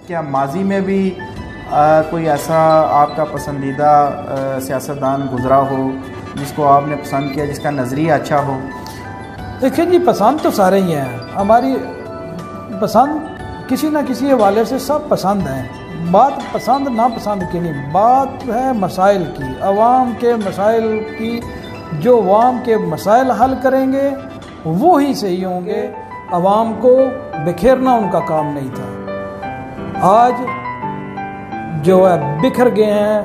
क्या माजी में भी कोई ऐसा आपका पसंदीदा सियासतदान गुज़रा हो जिसको आपने पसंद किया, जिसका नज़रिया अच्छा हो? देखिए जी, पसंद तो सारे ही हैं। हमारी पसंद किसी न किसी हवाले से सब पसंद हैं। बात पसंद नापसंद की नहीं, बात है मसाइल की, अवाम के मसाइल की। जो अवाम के मसाइल हल करेंगे वो ही सही होंगे। अवाम को बिखेरना उनका काम नहीं था। आज जो है बिखर गए हैं,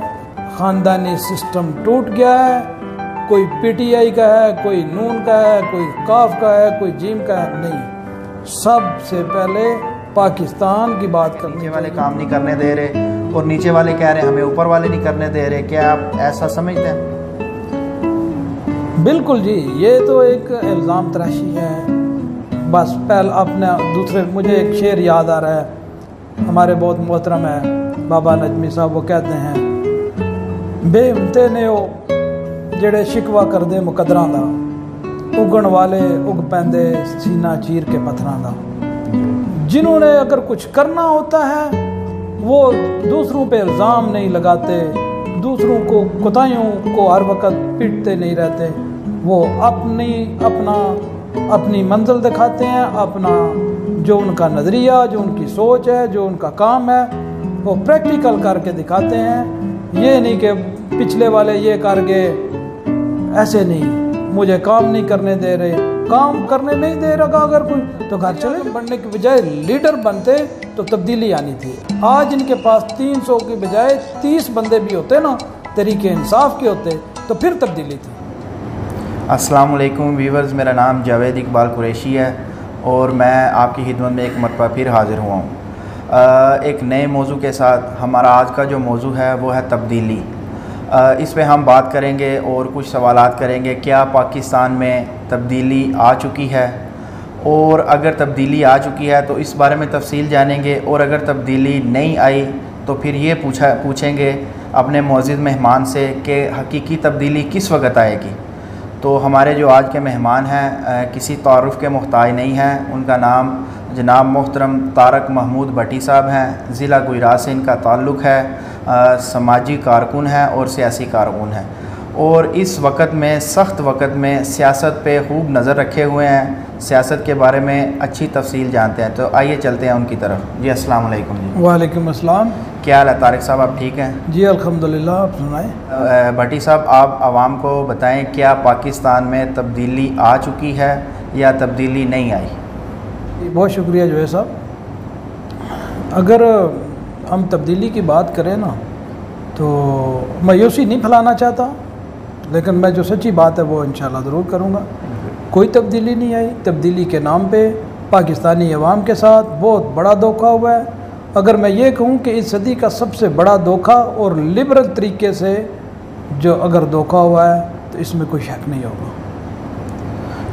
ख़ानदानी सिस्टम टूट गया है। कोई पीटीआई का है, कोई नून का है, कोई काफ का है, कोई जीम का है, नहीं। सबसे पहले पाकिस्तान की बात करने नीचे वाले काम नहीं करने दे रहे और नीचे वाले कह रहे हैं हमें ऊपर वाले नहीं करने दे रहे। क्या आप ऐसा समझते हैं? बिल्कुल जी, ये तो एक इल्ज़ाम तराशी है। बस पहले अपने दूसरे, मुझे एक शेर याद आ रहा है, हमारे बहुत मोहतरम है बाबा नजमी साहब, वो कहते हैं बेहिम्मते ने ओ जेड़े शिकवा कर दे मुकदरां दा, उगण वाले उग पैंदे सीना चीर के पत्थरां दा। जिन्होंने अगर कुछ करना होता है वो दूसरों पे इल्ज़ाम नहीं लगाते, दूसरों को कोताहियों को हर वक्त पीटते नहीं रहते। वो अपनी मंजिल दिखाते हैं, अपना जो उनका नज़रिया, जो उनकी सोच है, जो उनका काम है, वो प्रैक्टिकल करके दिखाते हैं। ये नहीं कि पिछले वाले ये कर गए, ऐसे नहीं। मुझे काम नहीं करने दे रहे, काम करने नहीं दे रहा अगर कोई तो घर चले। बनने की बजाय लीडर बनते तो तब्दीली आनी थी। आज इनके पास 300 की बजाय 30 बंदे भी होते ना, तरीके इंसाफ के होते, तो फिर तब्दीली थी। अस्सलाम वालेकुम व्यूअर्स, मेरा नाम जावेद इकबाल कुरैशी है और मैं आपकी खिदमत में एक मरतबा फिर हाज़िर हुआ हूँ एक नए मौजू के साथ। हमारा आज का जो मौजू है वो है तब्दीली। इस पे हम बात करेंगे और कुछ सवालात करेंगे। क्या पाकिस्तान में तब्दीली आ चुकी है, और अगर तब्दीली आ चुकी है तो इस बारे में तफसील जानेंगे, और अगर तब्दीली नहीं आई तो फिर ये पूछेंगे अपने मुअज़्ज़िज़ मेहमान से कि हकीकी तब्दीली किस वक्त आएगी। तो हमारे जो आज के मेहमान हैं किसी तारुफ़ के मुहताज नहीं हैं। उनका नाम जनाब मोहतरम तारक महमूद भट्टी साहब हैं। ज़िला गुजरात से इनका ताल्लुक़ है। समाजी कारकुन हैं और सियासी कारकुन हैं, और इस वक्त में, सख्त वक्त में सियासत पे खूब नज़र रखे हुए हैं, सियासत के बारे में अच्छी तफसील जानते हैं। तो आइए चलते हैं उनकी तरफ। जी अस्सलाम वालेकुम। जी वालेकुम अस्सलाम। क्या हाल है तारिक साहब, आप ठीक हैं? जी अल्हम्दुलिल्लाह। आप सुनाएं। भट्टी साहब, आप आवाम को बताएं, क्या पाकिस्तान में तब्दीली आ चुकी है या तब्दीली नहीं आई? बहुत शुक्रिया जो है साहब। अगर हम तब्दीली की बात करें ना, तो मायूसी नहीं फैलाना चाहता, लेकिन मैं जो सच्ची बात है वो इंशाल्लाह ज़रूर करूँगा। कोई तब्दीली नहीं आई। तब्दीली के नाम पे पाकिस्तानी अवाम के साथ बहुत बड़ा धोखा हुआ है। अगर मैं ये कहूँ कि इस सदी का सबसे बड़ा धोखा और लिबरल तरीके से जो अगर धोखा हुआ है तो इसमें कोई शक नहीं होगा।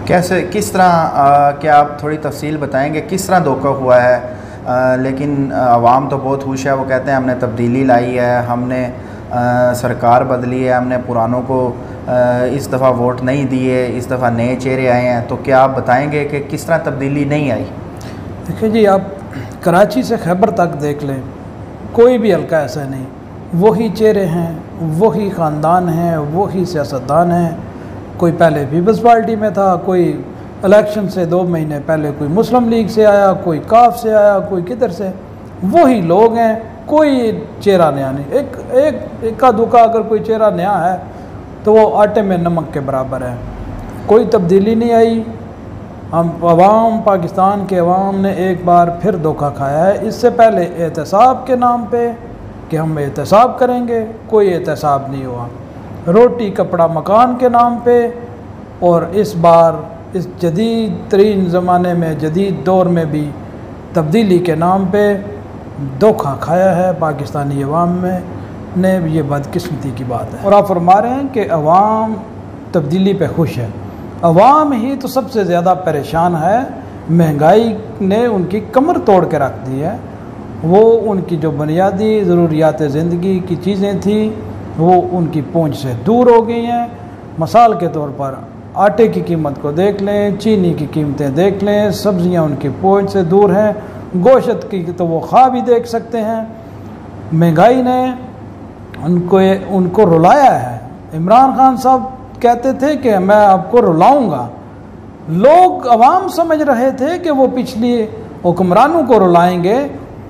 कैसे, किस तरह, क्या आप थोड़ी तफसील बताएंगे किस तरह धोखा हुआ है? लेकिन अवाम तो बहुत खुश है, वो कहते हैं हमने तब्दीली लाई है, हमने सरकार बदली है, हमने पुरानों को इस दफ़ा वोट नहीं दिए, इस दफ़ा नए चेहरे आए हैं। तो क्या आप बताएंगे कि किस तरह तब्दीली नहीं आई? देखिए जी, आप कराची से खैबर तक देख लें, कोई भी हल्का ऐसा नहीं, वही चेहरे हैं, वही ख़ानदान हैं, वही सियासतदान हैं। कोई पहले पीपल्स पार्टी में था, कोई इलेक्शन से 2 महीने पहले कोई मुस्लिम लीग से आया, कोई काफ से आया, कोई किधर से, वही लोग हैं। कोई चेहरा नया नहीं। इक्का दुक्का अगर कोई चेहरा नया है तो वो आटे में नमक के बराबर है। कोई तब्दीली नहीं आई। हम अवाम, पाकिस्तान के अवाम ने एक बार फिर धोखा खाया है। इससे पहले एहतसाब के नाम पे कि हम एहतसाब करेंगे, कोई एहतसाब नहीं हुआ। रोटी कपड़ा मकान के नाम पे, और इस बार इस जदीद तरीन ज़माने में, जदीद दौर में भी तब्दीली के नाम पे धोखा खाया है पाकिस्तानी अवाम में ने। ये बदकिस्मती की बात है। और आप फरमा रहे हैं कि अवाम तब्दीली पे खुश है। अवाम ही तो सबसे ज़्यादा परेशान है। महंगाई ने उनकी कमर तोड़ के रख दी है। वो उनकी जो बुनियादी ज़रूरियात ज़िंदगी की चीज़ें थी वो उनकी पहुंच से दूर हो गई हैं। मिसाल के तौर पर आटे की कीमत को देख लें, चीनी की कीमतें देख लें, सब्ज़ियाँ उनकी पहुंच से दूर हैं। गोश्त की तो वो खा भी देख सकते हैं। महंगाई ने उनको रुलाया है। इमरान खान साहब कहते थे कि मैं आपको रुलाऊंगा। लोग अवाम समझ रहे थे कि वो पिछली हुक्मरानों को रुलाएंगे।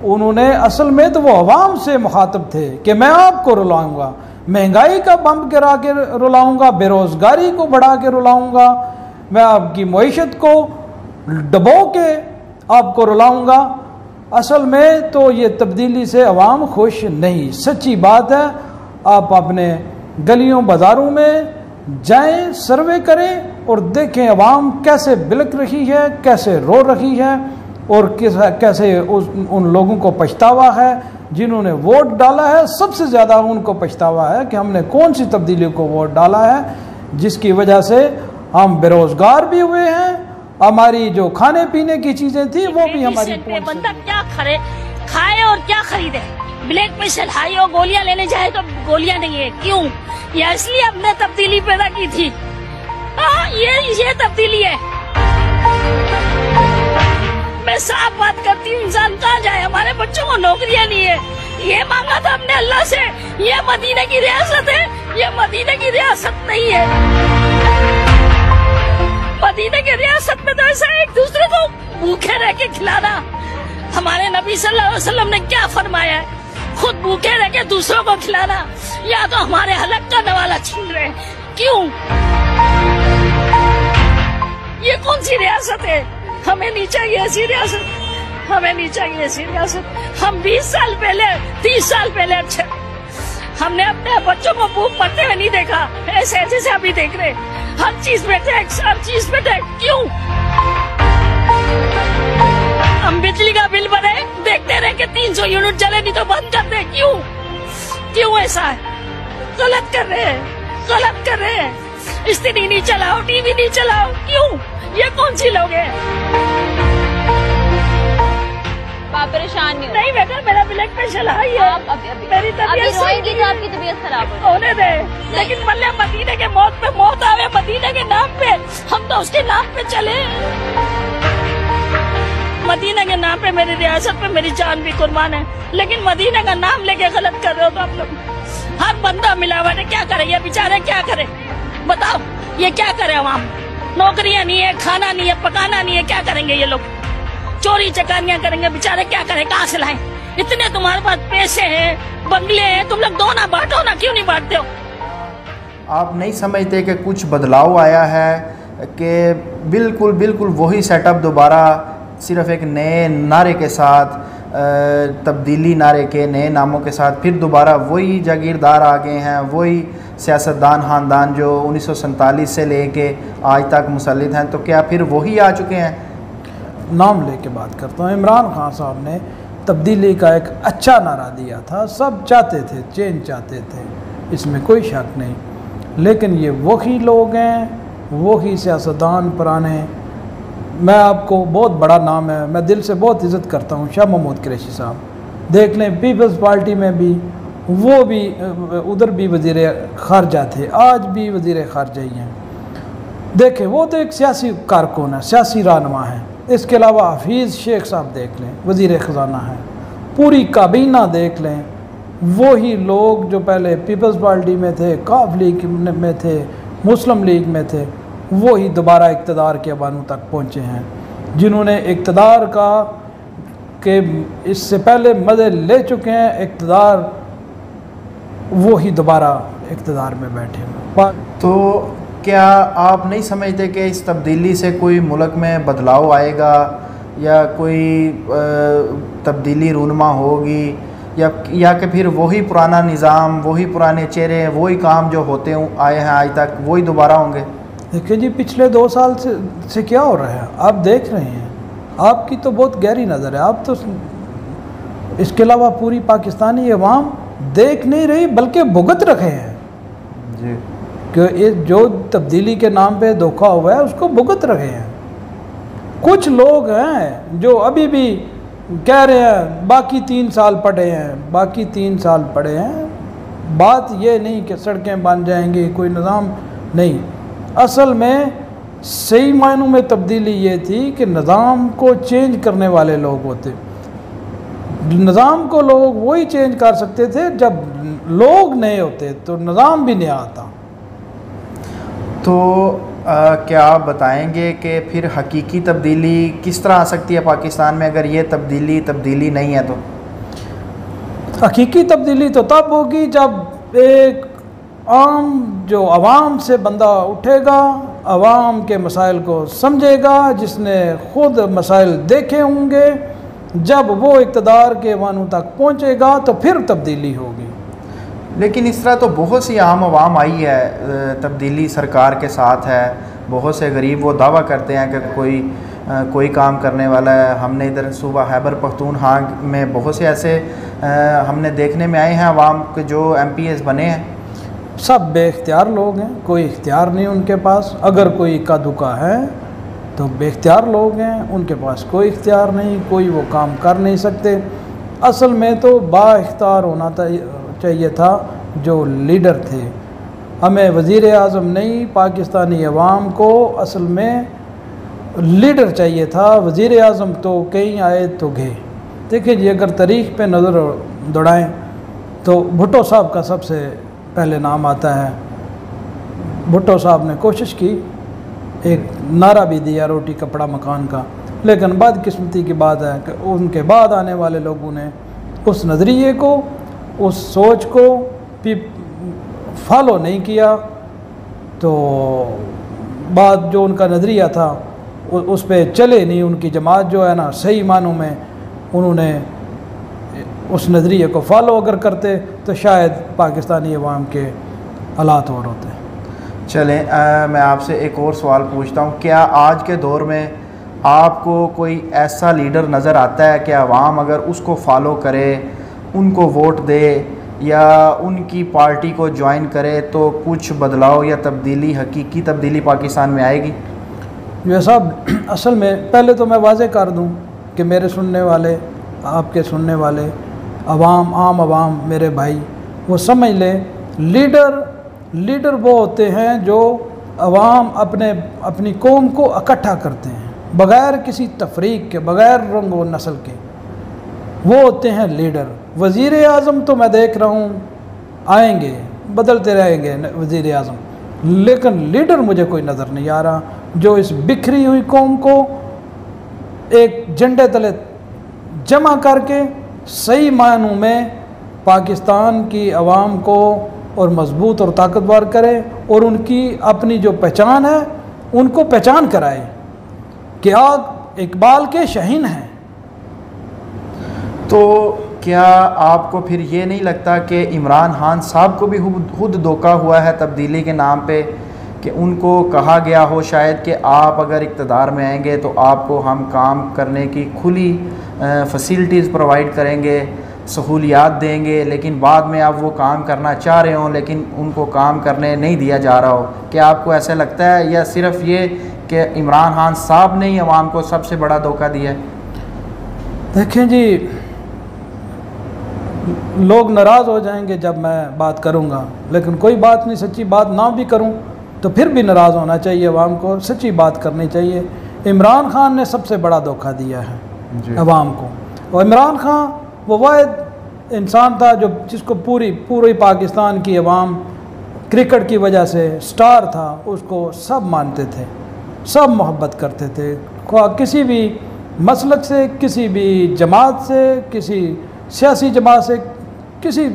उन्होंने असल में तो वो अवाम से मुखातब थे कि मैं आपको रुलाऊंगा, महंगाई का बम गिरा के रुलाऊंगा, बेरोज़गारी को बढ़ा के रुलाऊंगा, मैं आपकी मईशत को डबो के आपको रुलाऊंगा। असल में तो ये तब्दीली से अवाम खुश नहीं। सच्ची बात है। आप अपने गलियों बाज़ारों में जाएं, सर्वे करें और देखें अवाम कैसे बिलक रही है, कैसे रो रही है और कैसे उन लोगों को पछतावा है जिन्होंने वोट डाला है। सबसे ज़्यादा उनको पछतावा है कि हमने कौन सी तब्दीली को वोट डाला है जिसकी वजह से हम बेरोज़गार भी हुए हैं। हमारी जो खाने पीने की चीज़ें थी वो भी हमारी बंदा क्या खाए और क्या खरीदे। ब्लैक में सलाई और गोलियां लेने जाए तो गोलियां नहीं है। क्यों? या इसलिए हमने तब्दीली पैदा की थी। ये तब्दीली है। मैं साफ बात करती हूँ, इंसान कहाँ जाए? हमारे बच्चों को नौकरियां नहीं है। ये मांगा था हमने अल्लाह से। ये मदीने की रियासत है, ये मदीने की रियासत नहीं है। मदीने की रियासत में तो ऐसा एक दूसरे को भूखे रह के खिलाना। हमारे नबी सल्लल्लाहु अलैहि वसल्लम ने क्या फरमाया है? खुद भूखे रह के दूसरों को खिलाना, या तो हमारे हलक का नवाला छीन रहे। क्यों? ये कौन सी रियासत है? हमें नहीं चाहिए ऐसी रियासत, हमें नहीं चाहिए ऐसी रियासत। हम 20 साल पहले 30 साल पहले अच्छे, हमने अपने बच्चों को भूख मरते हुए नहीं देखा। ऐसे जैसे अभी देख रहे, हर चीज में टैक्स, हर चीज में टैक्स। क्यों? हम बिजली का बिल भरे, देखते रहे कि 300 यूनिट जले नहीं तो बंद कर दे। क्यों ऐसा है? गलत कर रहे हैं, गलत कर रहे हैं। स्त्री नहीं चलाओ, टीवी नहीं चलाओ। क्यों? ये कौन सी लोग हैं? आप परेशान नहीं बेटा, मेरा ब्लड प्रेशर हाई है। मेरी तबीयत रोएंगी तो आपकी तबीयत खराब होने दे। लेकिन मल्ले मदीने के मौत पे मौत आवे, मदीने के नाम पे, हम तो उसके नाम पे चले। मदीने के नाम पे, मेरी रियासत पे मेरी जान भी कुर्बान है। लेकिन मदीने का नाम लेके गलत कर रहे हो तो आप लोग। हर बंदा मिलावट है। क्या करे ये बेचारे, क्या करे बताओ? ये क्या करे? अवाम नौकरियां नहीं है, खाना नहीं है, पकाना नहीं है, क्या करेंगे ये लोग? चोरी चकारियां करेंगे बेचारे, क्या करें? कहाँ से लाएं? इतने तुम्हारे पास पैसे हैं, बंगले हैं, तुम लोग दो ना, बांटो ना। क्यों नहीं बांटते हो? आप नहीं समझते कि कुछ बदलाव आया है, कि बिल्कुल वही सेटअप दोबारा सिर्फ एक नए नारे के साथ, तब्दीली नारे के नए नामों के साथ फिर दोबारा वही जागीरदार आ गए हैं, वही सियासतदान ख़ानदान जो 1947 से लेके आज तक मुसल्लित हैं। तो क्या फिर वही आ चुके हैं? नाम लेके बात करता हूँ। इमरान खान साहब ने तब्दीली का एक अच्छा नारा दिया था। सब चाहते थे, चेंज चाहते थे, इसमें कोई शक नहीं। लेकिन ये वही लोग हैं, वही सियासतदान पुराने। मैं आपको, बहुत बड़ा नाम है, मैं दिल से बहुत इज़्ज़त करता हूँ, शाह महमूद कुरैशी साहब। देख लें, पीपल्स पार्टी में भी वो भी, उधर भी वज़ीर ख़ारजा थे, आज भी वज़ीर ख़ारजा ही हैं। देखें, वो तो एक सियासी कारकुन है, सियासी रहनुमा है। इसके अलावा हफीज़ शेख साहब देख लें, वज़ीर ख़जाना है। पूरी काबीना देख लें, वही लोग जो पहले पीपल्स पार्टी में थे, काफ लीग में थे, मुस्लिम लीग में थे, वही दोबारा इक़्तिदार के बानू तक पहुँचे हैं, जिन्होंने इक़्तिदार का के इससे पहले मज़े ले चुके हैं। इक़्तिदार वही दोबारा इक़्तिदार में बैठे हैं। तो क्या आप नहीं समझते कि इस तब्दीली से कोई मुल्क में बदलाव आएगा, या कोई तब्दीली रूनमा होगी, या कि फिर वही पुराना निज़ाम, वही पुराने चेहरे, वही काम जो होते आए हैं आज तक, वही दोबारा होंगे? देखिए जी, पिछले 2 साल से क्या हो रहा है आप देख रहे हैं। आपकी तो बहुत गहरी नज़र है। आप तो इसके अलावा पूरी पाकिस्तानी अवाम देख नहीं रही बल्कि भुगत रखे हैं जी कि ये जो तब्दीली के नाम पे धोखा हुआ है उसको भुगत रहे हैं। कुछ लोग हैं जो अभी भी कह रहे हैं बाकी 3 साल पड़े हैं, बाकी 3 साल पड़े हैं। बात ये नहीं कि सड़कें बन जाएंगी, कोई निज़ाम नहीं। असल में सही मायनों में तब्दीली ये थी कि निज़ाम को चेंज करने वाले लोग होते। निज़ाम को लोग वही चेंज कर सकते थे जब लोग नए होते, तो निज़ाम भी नया आता। तो क्या आप बताएंगे कि फिर हकीकी तब्दीली किस तरह आ सकती है पाकिस्तान में अगर ये तब्दीली नहीं है? तो हकीकी तब्दीली तो तब होगी जब एक आम जो आवाम से बंदा उठेगा, आवाम के मसाइल को समझेगा, जिसने ख़ुद मसाइल देखे होंगे, जब वो इक़्तिदार के वानों तक पहुँचेगा तो फिर तब्दीली होगी। लेकिन इस तरह तो बहुत सी आम आवाम आई है, तब्दीली सरकार के साथ है। बहुत से गरीब वो दावा करते हैं कि कोई काम करने वाला है। हमने इधर सूबा खैबर पख्तूनख्वा में बहुत से ऐसे हमने देखने में आए हैं आवाम के जो MPs बने हैं। सब बेख्तियार लोग हैं, कोई इख्तियार नहीं उनके पास। अगर कोई इक्का दुक्का है तो बेख्तियार लोग हैं, उनके पास कोई इख्तियार नहीं, कोई वो काम कर नहीं सकते। असल में तो बाइख्तियार होना चाहिए था जो लीडर थे। हमें वज़ीर आज़म नहीं, पाकिस्तानी अवाम को असल में लीडर चाहिए था। वज़ीर आज़म तो कहीं आए तो गए। देखिए जी, अगर तारीख़ पे नज़र दौड़ाएं तो भुट्टो साहब का सबसे पहले नाम आता है। भुट्टो साहब ने कोशिश की, एक नारा भी दिया रोटी कपड़ा मकान का, लेकिन बदकिस्मती की बात है कि उनके बाद आने वाले लोगों ने उस नज़रिए को, उस सोच को भी फॉलो नहीं किया। तो बाद जो उनका नज़रिया था उस पर चले नहीं। उनकी जमात जो है ना, सही मानों में उन्होंने उस नज़रिए को फॉलो अगर करते तो शायद पाकिस्तानी अवाम के हालात और होते। चलें, मैं आपसे एक और सवाल पूछता हूँ। क्या आज के दौर में आपको कोई ऐसा लीडर नज़र आता है कि अवाम अगर उसको फॉलो करे, उनको वोट दे या उनकी पार्टी को ज्वाइन करे तो कुछ बदलाव या तब्दीली, हकीकी तब्दीली पाकिस्तान में आएगी? ये साहब, असल में पहले तो मैं वाज़े कर दूं कि मेरे सुनने वाले, आपके सुनने वाले आम आवाम, मेरे भाई, वो समझ लें लीडर वो होते हैं जो अवाम अपनी कौम को इकट्ठा करते हैं बग़ैर किसी तफरीक के, बग़ैर रंग व नस्ल के। वो होते हैं लीडर। वज़ीर आज़म तो मैं देख रहा हूँ आएंगे, बदलते रहेंगे वज़ीर आज़म, लेकिन लीडर मुझे कोई नज़र नहीं आ रहा जो इस बिखरी हुई कौम को एक झंडे तले जमा करके सही मायनों में पाकिस्तान की आवाम को और मजबूत और ताकतवर करे और उनकी अपनी जो पहचान है उनको पहचान कराए कि आप इकबाल के शहीन हैं। तो क्या आपको फिर ये नहीं लगता कि इमरान खान साहब को भी खुद धोखा हुआ है तब्दीली के नाम पे, कि उनको कहा गया हो शायद कि आप अगर इक़्तिदार में आएंगे तो आपको हम काम करने की खुली फैसिलिटीज़ प्रोवाइड करेंगे, सहूलियात देंगे, लेकिन बाद में आप वो काम करना चाह रहे हों लेकिन उनको काम करने नहीं दिया जा रहा हो? क्या आपको ऐसा लगता है या सिर्फ़ ये कि इमरान खान साहब ने ही अवाम को सबसे बड़ा धोखा दिया है? देखें जी, लोग नाराज़ हो जाएंगे जब मैं बात करूंगा, लेकिन कोई बात नहीं, सच्ची बात ना भी करूं तो फिर भी नाराज़ होना चाहिए। अवाम को सच्ची बात करनी चाहिए। इमरान खान ने सबसे बड़ा धोखा दिया है अवाम को। और इमरान खान वो वाहिद इंसान था जिसको पूरी पाकिस्तान की अवाम क्रिकेट की वजह से स्टार था, उसको सब मानते थे, सब मोहब्बत करते थे। किसी भी मसलक से, किसी भी जमात से, किसी सियासी जमात से, किसी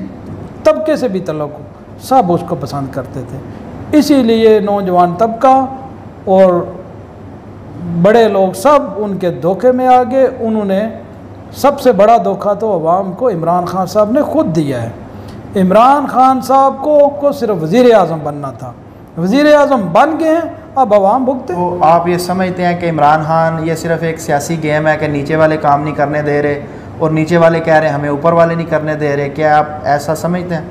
तबके से भी तल्लुक़ हो, सब उसको पसंद करते थे। इसीलिए नौजवान तबका और बड़े लोग सब उनके धोखे में आ गए। उन्होंने सबसे बड़ा धोखा तो अवाम को इमरान खान साहब ने खुद दिया है। इमरान खान साहब को सिर्फ वज़ीर आज़म बनना था, वज़ीर आज़म बन गए हैं, अब आवाम भुगते। तो आप ये समझते हैं कि इमरान खान ये सिर्फ एक सियासी गेम है कि नीचे वाले काम नहीं करने दे रहे और नीचे वाले कह रहे हैं हमें ऊपर वाले नहीं करने दे रहे, क्या आप ऐसा समझते हैं?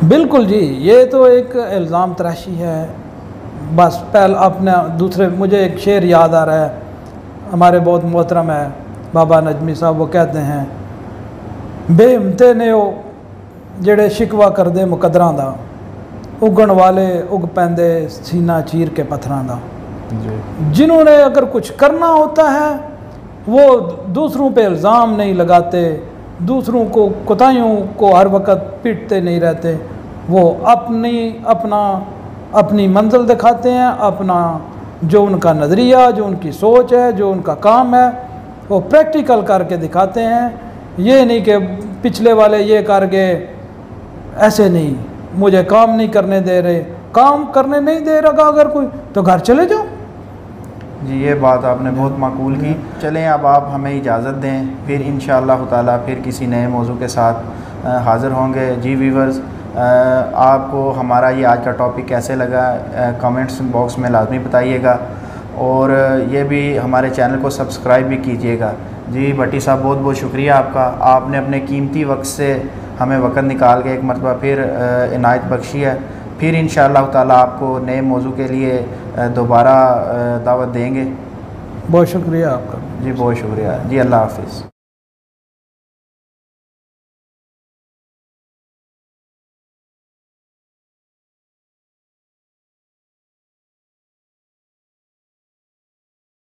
बिल्कुल जी, ये तो एक इल्ज़ाम तराशी है। बस पहले अपने दूसरे, मुझे एक शेर याद आ रहा है, हमारे बहुत मोहतरम है बाबा नजमी साहब, वो कहते हैं बेहिम्मते ने वो जेड़े शिकवा कर दे मुकदरां दा, उगण वाले उग पैंदे सीना चीर के पत्थरां दा। जिन्होंने अगर कुछ करना होता है वो दूसरों पे इल्ज़ाम नहीं लगाते, दूसरों को कोताहियों को हर वक्त पीटते नहीं रहते, वो अपनी मंजिल दिखाते हैं, अपना जो उनका नज़रिया, जो उनकी सोच है, जो उनका काम है वो प्रैक्टिकल करके दिखाते हैं। ये नहीं कि पिछले वाले ये करके, ऐसे नहीं, मुझे काम नहीं करने दे रहे, काम करने नहीं दे रहा अगर कोई तो घर चले जाओ। जी ये बात आपने बहुत माकूल की। चलें अब आप हमें इजाज़त दें, फिर इंशाअल्लाह ताला फिर किसी नए मौजू के साथ हाज़िर होंगे। जी व्यूअर्स, आपको हमारा ये आज का टॉपिक कैसे लगा कमेंट्स बॉक्स में लाजमी बताइएगा और ये भी हमारे चैनल को सब्सक्राइब भी कीजिएगा। जी भट्टी साहब, बहुत बहुत शुक्रिया आपका, आपने अपने कीमती वक्त से हमें वक़्त निकाल के एक मरतबा फिर इनायत बख्शी है। फिर इंशाअल्लाह ताला आपको नए मौजू के लिए दोबारा दावत देंगे। बहुत शुक्रिया आपका। जी बहुत शुक्रिया जी, अल्लाह हाफ़िज़।